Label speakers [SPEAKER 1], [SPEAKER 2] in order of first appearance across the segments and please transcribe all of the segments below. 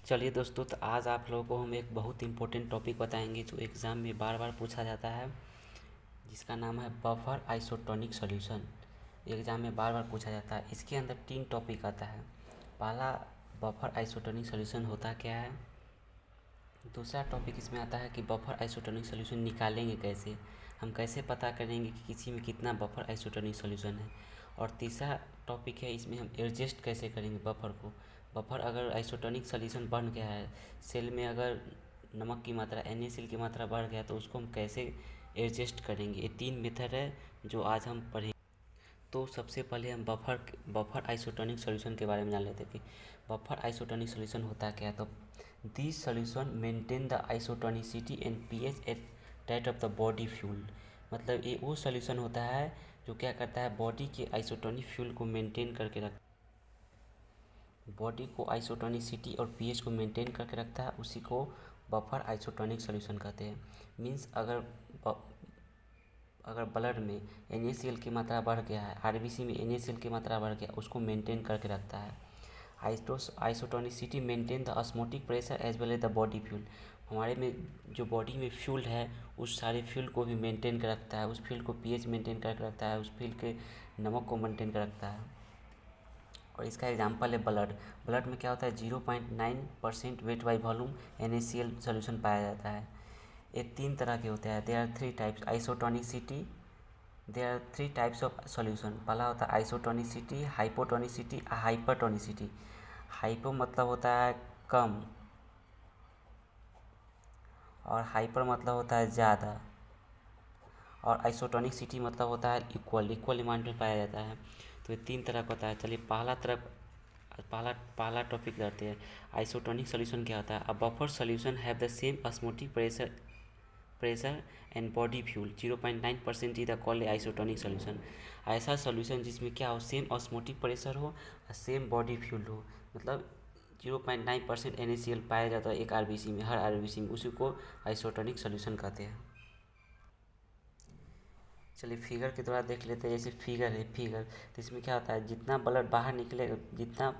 [SPEAKER 1] चलिए दोस्तों, तो आज आप लोगों को हम एक बहुत इम्पोर्टेंट टॉपिक बताएंगे जो एग्ज़ाम में बार बार पूछा जाता है, जिसका नाम है बफर आइसोटोनिक सॉल्यूशन। एग्ज़ाम में बार बार पूछा जाता है। इसके अंदर 3 टॉपिक आता है। पहला, बफर आइसोटोनिक सॉल्यूशन होता क्या है। दूसरा टॉपिक इसमें आता है कि बफर आइसोटोनिक सॉल्यूशन निकालेंगे कैसे, हम कैसे पता करेंगे कि किसी में कितना बफर आइसोटोनिक सॉल्यूशन है। और तीसरा टॉपिक है, इसमें हम एडजस्ट कैसे करेंगे बफर को। बफर अगर आइसोटोनिक सॉल्यूशन बन गया है, सेल में अगर नमक की मात्रा NaCl की मात्रा बढ़ गया तो उसको हम कैसे एडजस्ट करेंगे। ये 3 मेथड है जो आज हम पढ़ेंगे। तो सबसे पहले हम बफर आइसोटोनिक सॉल्यूशन के बारे में जान लेते हैं कि बफर आइसोटोनिक सॉल्यूशन होता क्या है। तो this solution maintain the isotonicity and pH at that of the body fuel. मतलब ये वो सॉल्यूशन होता है जो क्या करता है, बॉडी के आइसोटोनिक फ्यूल को मेंटेन करके बॉडी को आइसोटोनिसिटी और pH को मेंटेन करके रखता है। उसी को बफर आइसोटोनिक सॉल्यूशन कहते हैं। मीन्स अगर ब्लड में NaCl की मात्रा बढ़ गया है, RBC में NaCl की मात्रा बढ़ गया, उसको मेंटेन करके रखता है। Isotonicity maintain the osmotic pressure as well as the body fuel. हमारे में जो बॉडी में फ्यूल है उस सारे फ्यूल को भी मेंटेन कर रखता है, उस फ्यूल को pH मेंटेन करके रखता है, उस फ्यूल के नमक को मेंटेन कर रखता है। और इसका एग्जांपल है ब्लड। ब्लड में क्या होता है, 0.9% weight by volume NaCl solution पाया जाता है। ये 3 तरह के होते हैं। There are 3 types isotonicity. There are 3 types of solution. पहला होता है आइसोटोनिसिटी, हाइपोटोनिसिटी, हाइपरटोनिसिटी। हाइपो मतलब होता है कम, और हाइपर मतलब होता है ज़्यादा, और आइसोटोनिसिटी मतलब होता है इक्वल, इक्वल अमाउंट में पाया जाता है। तो ये 3 तरह का होता है। चलिए पहला टॉपिक करते हैं। आइसोटोनिक सॉल्यूशन क्या होता है। अ buffer solution have the same osmotic pressure and body fuel 0.9% is the called isotonic solution. ऐसा सॉल्यूशन जिसमें क्या हो, सेम ऑस्मोटिक प्रेशर हो और सेम बॉडी फ्यूल हो, मतलब 0.9% NaCl पाया जाता है एक RBC में, हर RBC में, उसी को आइसोटोनिक सॉल्यूशन कहते हैं। चलिए फिगर के द्वारा देख लेते हैं। जैसे फिगर तो इसमें क्या होता है, जितना ब्लड बाहर निकलेगा, जितना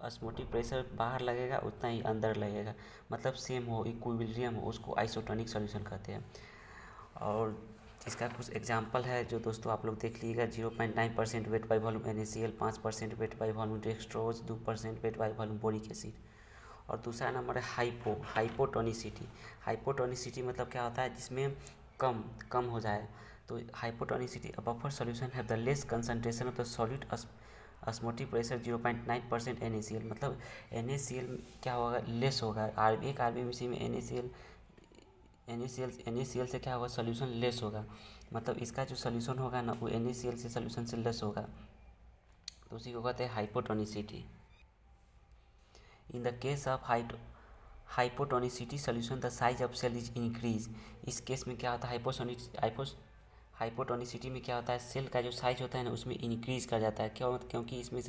[SPEAKER 1] ऑस्मोटिक प्रेशर बाहर लगेगा उतना ही अंदर लगेगा, मतलब सेम हो, इक्विलिब्रियम हो, उसको आइसोटोनिक सॉल्यूशन कहते हैं। और इसका कुछ एग्जांपल है जो दोस्तों आप लोग देख लीजिएगा। 0.9% weight by volume NaCl, 5% wait by volume dextrose, 2% wait by volume boric acid. और दूसरा नंबर है हाइपोटोनिसिटी। हाइपोटोनिसिटी मतलब क्या होता है, जिसमें कम कम हो जाए। तो hypotonicity, a buffer solution have the less concentration of the solid osmotic pressure 0.9% NaCl। मतलब NaCl क्या होगा, लेस होगा। एक RBC में NaCl से क्या होगा, सॉल्यूशन लेस होगा। मतलब इसका जो सॉल्यूशन होगा ना, वो NaCl से सॉल्यूशन से लेस होगा, तो उसी को कहते हैं hypotonicity. In the case of hypotonicity solution the size of cell is increase. इस केस में क्या होता है, हाइपोटोनिसिटी में क्या होता है, सेल का जो साइज होता है ना उसमें इंक्रीज कर जाता है। क्यों, क्योंकि इसमें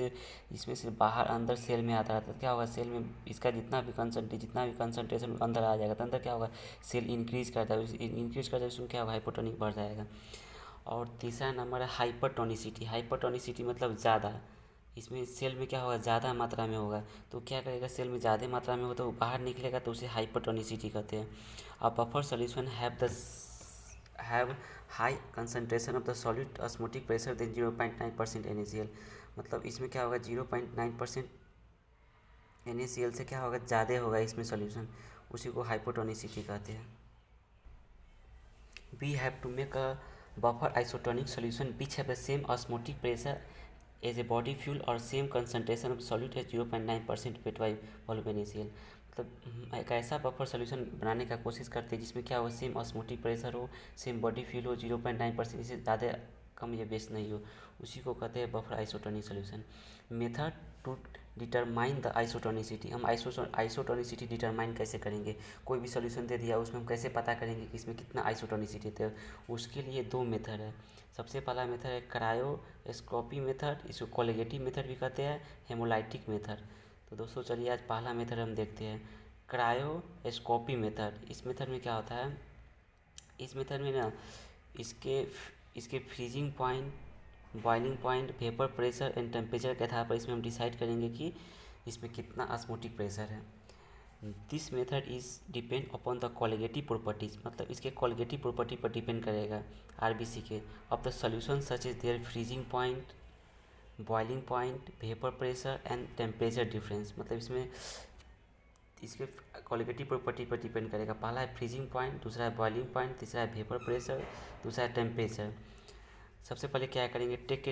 [SPEAKER 1] से बाहर अंदर सेल में आता रहता है। क्या होगा, सेल में इसका जितना भी कंसनट्रेशन अंदर आ जाएगा, तो अंदर क्या होगा, सेल इंक्रीज करता है। इंक्रीज करता है उसमें क्या होगा, हाइपोटोनिक बढ़ जाएगा। और तीसरा नंबर है हाइपरटोनिसिटी। हाइपरटोनिसिटी मतलब ज़्यादा, इसमें सेल में क्या होगा, ज़्यादा मात्रा में होगा। तो क्या करेगा, सेल में ज़्यादा मात्रा में हो तो बाहर निकलेगा, तो उसे हाइपरटोनिसिटी कहते हैं। अब buffer solution have high concentration of the solid osmotic pressure than 0.9% NaCl। मतलब इसमें क्या होगा, 0.9% NaCl से क्या होगा, ज़्यादा होगा इसमें सॉल्यूशन, उसी को हाइपोटोनिसिटी कहते हैं। We have to make a buffer isotonic solution which have the same osmotic pressure as a body fuel or same concentration of solute as 0.9% weight by volume NaCl। मतलब एक ऐसा बफर सोल्यूशन बनाने का कोशिश करते हैं जिसमें क्या हो, सेम ऑस्मोटिक प्रेशर हो, सेम बॉडी फ्यूल हो, 0.9%, इससे ज़्यादा कम या बेस नहीं हो, उसी को कहते हैं buffer isotonic solution. Method to determine the isotonicity. हम आइसोटोनिसिटी डिटरमाइन कैसे करेंगे। कोई भी सॉल्यूशन दे दिया, उसमें हम कैसे पता करेंगे कि इसमें कितना आइसोटोनिसिटी है। उसके लिए 2 मेथड है। सबसे पहला मेथड है क्रायोस्कोपी मेथड, इसको कोलिगेटिव मेथड भी कहते हैं, हेमोलाइटिक मेथड। तो दोस्तों चलिए आज पहला मेथड हम देखते हैं, क्रायोस्कोपी मेथड। इस मेथड में क्या होता है, इस मेथड में ना इसके इसके freezing point, boiling point, vapour pressure and temperature के आधार पर इसमें हम डिसाइड करेंगे कि इसमें कितना ऑस्मोटिक प्रेशर है। This method is depend upon the colligative properties, मतलब इसके कोलिगेटिव प्रॉपर्टी पर डिपेंड करेगा आरबीसी के। Of the solution such is their freezing point, boiling point, vapour pressure and temperature difference, मतलब इसमें इसके क्वालिटेटिव प्रॉपर्टी पर डिपेंड करेगा। पहला है फ्रीजिंग पॉइंट, दूसरा है बॉइलिंग पॉइंट, तीसरा है वेपर प्रेशर, दूसरा है टेम्परेचर। सबसे पहले क्या करेंगे, टेक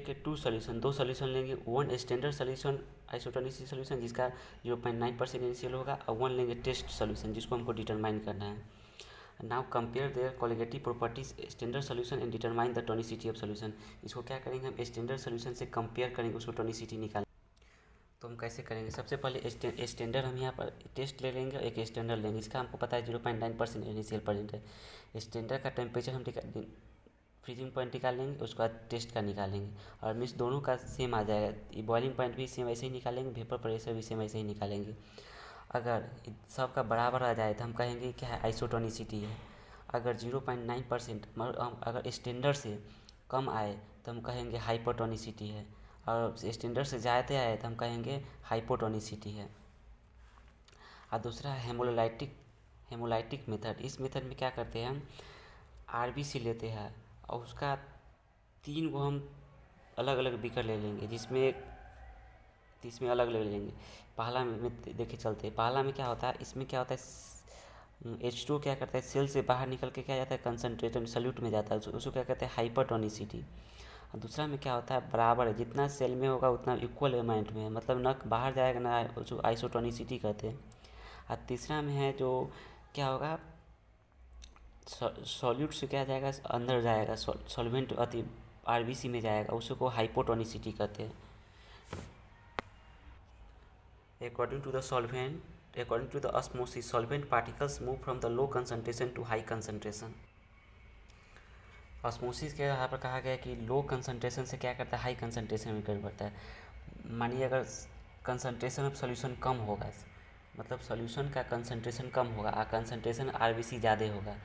[SPEAKER 1] ए टू सोल्यूशन, दो सोल्यूशन लेंगे। One standard solution isotonic solution जिसका 0.9% इनिशियल होगा, और वन लेंगे टेस्ट सोल्यूशन जिसको हमको डिटरमाइन करना है। Now compare there qualitative properties standard solution and determine the tonicity of solution. इसको क्या करेंगे, हम स्टैंडर्ड सोल्यूशन से कंपेयर करेंगे, उसको टोनिसिटी निकाल। तो हम कैसे करेंगे, सबसे पहले स्टैंडर्ड हम यहाँ पर टेस्ट ले लेंगे, एक स्टैंडर्ड लेंगे। इसका हमको पता है 0.9% इनिशियल प्रेजेंट है। स्टैंडर्ड का टेम्परेचर हम फ्रीजिंग पॉइंट निकालेंगे, उसके बाद टेस्ट का निकालेंगे, और मीन्स दोनों का सेम आ जाएगा। बॉइलिंग पॉइंट भी सेम ऐसे ही निकालेंगे, वेपर प्रेशर भी सेम ऐसे ही निकालेंगे। अगर सबका बराबर आ जाए तो हम कहेंगे क्या है, आइसोटोनिसिटी है। अगर 0.9% अगर स्टैंडर्ड से कम आए तो हम कहेंगे हाइपोटोनिसिटी है, और स्टैंडर्ड से ज़्यादा आए तो हम कहेंगे हाइपोटोनिसिटी है। और दूसरा है हेमोलाइटिक मेथड। इस मेथड में क्या करते हैं, हम आरबीसी लेते हैं और उसका 3 को हम अलग अलग बीकर ले लेंगे, इसमें अलग ले लेंगे। पहला में देखे चलते हैं, पहला में क्या होता है, इसमें क्या होता है, H2 क्या करता है, सेल से बाहर निकल के क्या जाता है, कंसनट्रेटेड सल्यूट में जाता है, उसको क्या कहते हैं, हाइपरटोनिसिटी। और दूसरा में क्या होता है, बराबर है, जितना सेल में होगा उतना इक्वल अमाउंट में है, मतलब न बाहर जाएगा ना, उसको आइसोटोनिसिटी कहते हैं। और तीसरा में है जो क्या होगा, सॉल्यूट से क्या जाएगा, अंदर जाएगा, सॉल्वेंट अति आरबीसी में जाएगा, उसको हाइपोटोनिसिटी कहते हैं। According to the osmosis, solvent particles move from the low concentration to high concentration. Osmosis के यहाँ पर कहा गया कि लो कंसंट्रेशन से क्या करता है, हाई कंसंट्रेशन में कन्वर्ट है। मानिए अगर कंसंट्रेशन ऑफ सॉल्यूशन कम होगा, मतलब सॉल्यूशन का कंसंट्रेशन कम होगा और कंसंट्रेशन आरबीसी ज़्यादा होगा,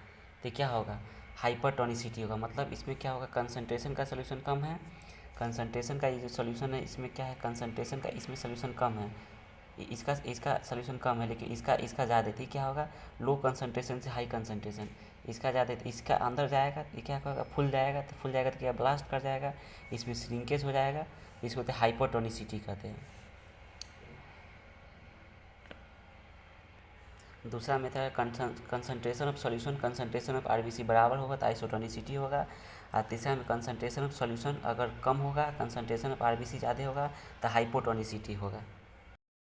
[SPEAKER 1] तो क्या होगा, हाइपरटोनिसिटी होगा। मतलब इसमें क्या होगा, कंसंट्रेशन का सॉल्यूशन कम है, कंसंट्रेशन का ये जो सॉल्यूशन है इसमें क्या है, कंसंट्रेशन का इसमें सॉल्यूशन कम है, इसका सॉल्यूशन कम है, लेकिन इसका ज़्यादा, थी क्या होगा, लो कंसंट्रेशन से हाई कंसंट्रेशन, इसका ज़्यादा, इसका अंदर जाएगा, ये क्या होगा, फुल जाएगा तो क्या ब्लास्ट कर जाएगा, इसमें श्रिंकेज हो जाएगा, इसको तो हाइपोटोनिसिटी कहते हैं। दूसरा मेथड है concentration of solution, concentration of RBC बराबर होगा तो आइसोटोनिसिटी होगा। और तीसरा में कंसंट्रेशन ऑफ सॉल्यूशन अगर कम होगा, कंसंट्रेशन ऑफ आरबीसी ज़्यादा होगा तो हाइपोटोनिसिटी होगा।